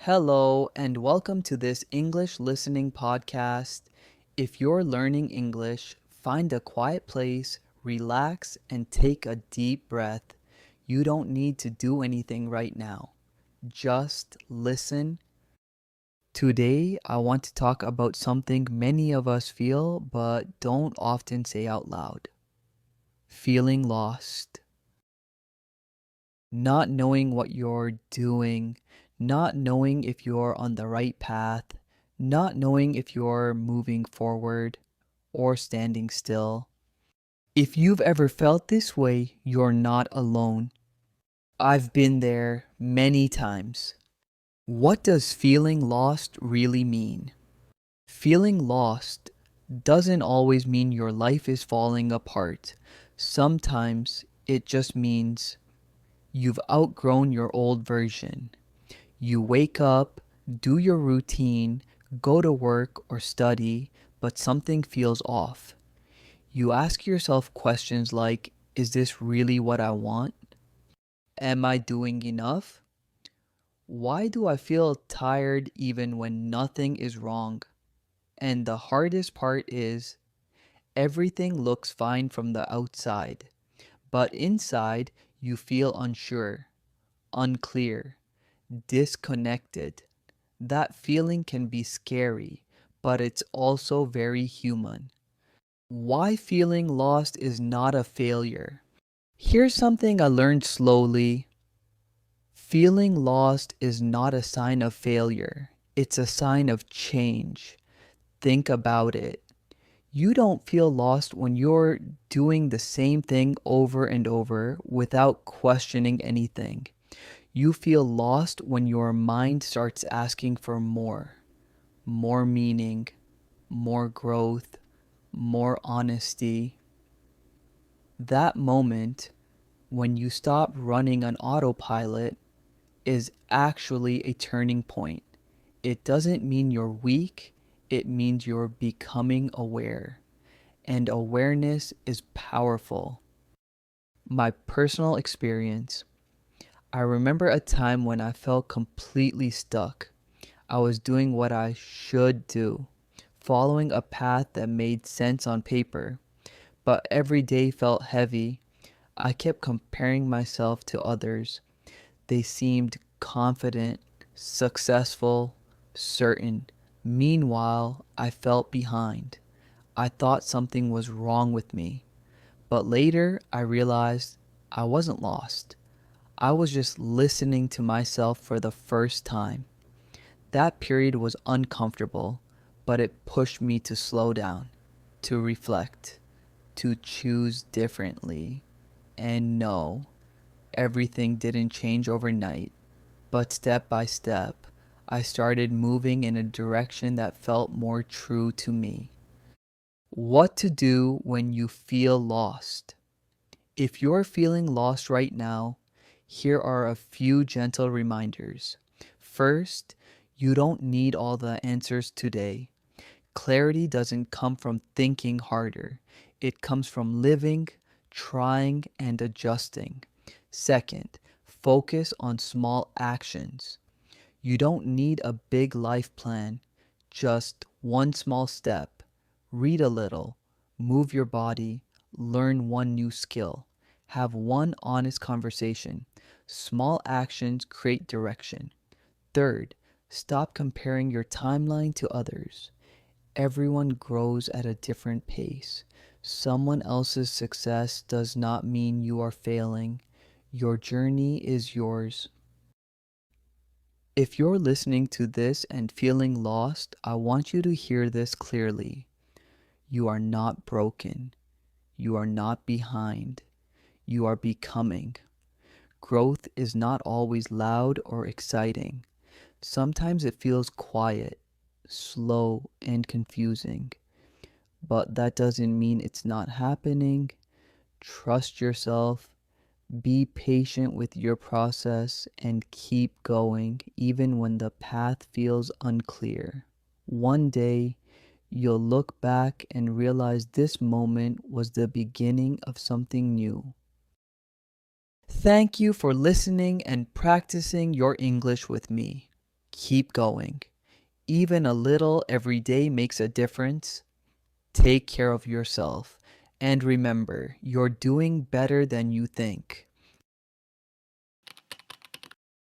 Hello, and welcome to this English listening podcast. If you're learning English, find a quiet place, relax, and take a deep breath. You don't need to do anything right now. Just listen. Today, I want to talk about something many of us feel but don't often say out loud: feeling lost. Not knowing what you're doing, not knowing if you're on the right path, not knowing if you're moving forward or standing still. If you've ever felt this way, you're not alone. I've been there many times. What does feeling lost really mean? Feeling lost doesn't always mean your life is falling apart. Sometimes it just means you've outgrown your old version. You wake up, do your routine, go to work or study, but something feels off. You ask yourself questions like, is this really what I want? Am I doing enough? Why do I feel tired even when nothing is wrong? And the hardest part is, everything looks fine from the outside, but inside you feel unsure, unclear, disconnected. That feeling can be scary, but it's also very human. Why feeling lost is not a failure. Here's something I learned slowly. Feeling lost is not a sign of failure, it's a sign of change. Think about it. You don't feel lost when you're doing the same thing over and over without questioning anything. You feel lost when your mind starts asking for more meaning, more growth, more honesty. That moment, when you stop running on autopilot, is actually a turning point. It doesn't mean you're weak, it means you're becoming aware. And awareness is powerful. My personal experience: I remember a time when I felt completely stuck. I was doing what I should do, following a path that made sense on paper, but every day felt heavy. I kept comparing myself to others. They seemed confident, successful, certain. Meanwhile, I felt behind. I thought something was wrong with me. But later, I realized I wasn't lost. I was just listening to myself for the first time. That period was uncomfortable, but it pushed me to slow down, to reflect, to choose differently. And no, everything didn't change overnight, but step by step, I started moving in a direction that felt more true to me. What to do when you feel lost? If you're feeling lost right now, here are a few gentle reminders. First, you don't need all the answers today. Clarity doesn't come from thinking harder, it comes from living, trying, and adjusting. Second, focus on small actions. You don't need a big life plan, just one small step. Read a little, move your body, learn one new skill, have one honest conversation. Small actions create direction. Third, stop comparing your timeline to others. Everyone grows at a different pace. Someone else's success does not mean you are failing. Your journey is yours. If you're listening to this and feeling lost, I want you to hear this clearly. You are not broken. You are not behind. You are becoming. Growth is not always loud or exciting. Sometimes it feels quiet, slow, and confusing. But that doesn't mean it's not happening. Trust yourself. Be patient with your process and keep going even when the path feels unclear. One day, you'll look back and realize this moment was the beginning of something new. Thank you for listening and practicing your English with me. Keep going. Even a little every day makes a difference. Take care of yourself. And remember, you're doing better than you think.